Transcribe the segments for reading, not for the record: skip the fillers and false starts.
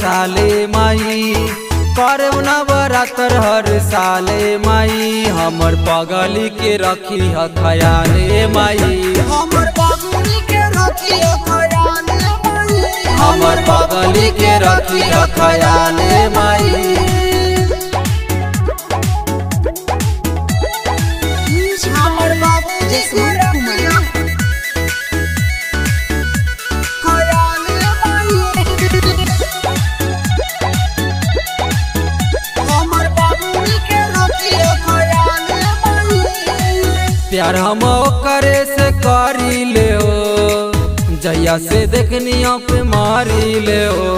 साले माई करब नवरात्र हर साले माई हमर पगली के रखी ह खयाले माई हमर पगली के रखी ह खयाले माई हमर पगली के रखी ह खयाले माई हमर बाबूजी के रखी ह खयाले माई हमर बाबूजी के रखी ह खयाले माई प्यार हम करे से करी ले हो जहिया से देखनिया पे मारी ले हो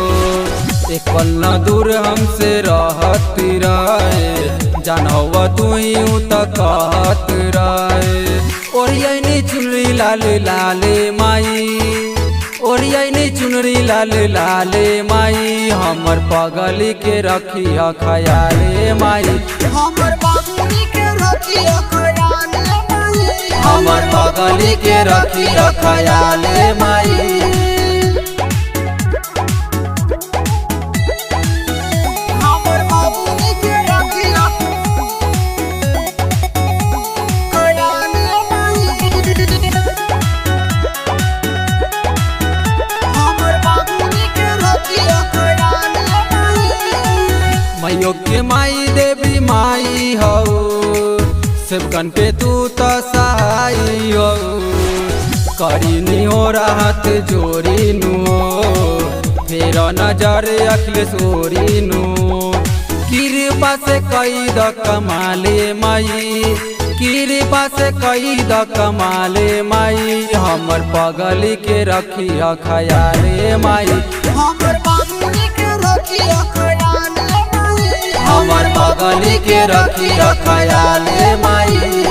एक पल न दूर हमसे रहत रहे जानवा तू ही कहत रहे ओरियनी चुनरी लाल लाले माई ओरियनी चुनरी लाल लाले माई हमर पगली के रखी ह खयाले माई हमर बाबूजी के रखी ह खयाले माई हमर पगली के रखी ह खयाले माई हमर बाबूजी के रखी ह खयाले माई हमर बाबूजी के रखी ह खयाले माई मैयो के माई देवी माई हो सेवकन पे तू तो सहाई हो करी हो राहत जोरी नु फेर नजर अखिलेश्वरी नु कृपा से कई द कमाले माई कृपा से कई द कमाले माई हमर पगली के रखी ह खयाले माई हमर बाबूजी के रखी ह खयाले माई हमर पगली के रखी ह खयाले माई।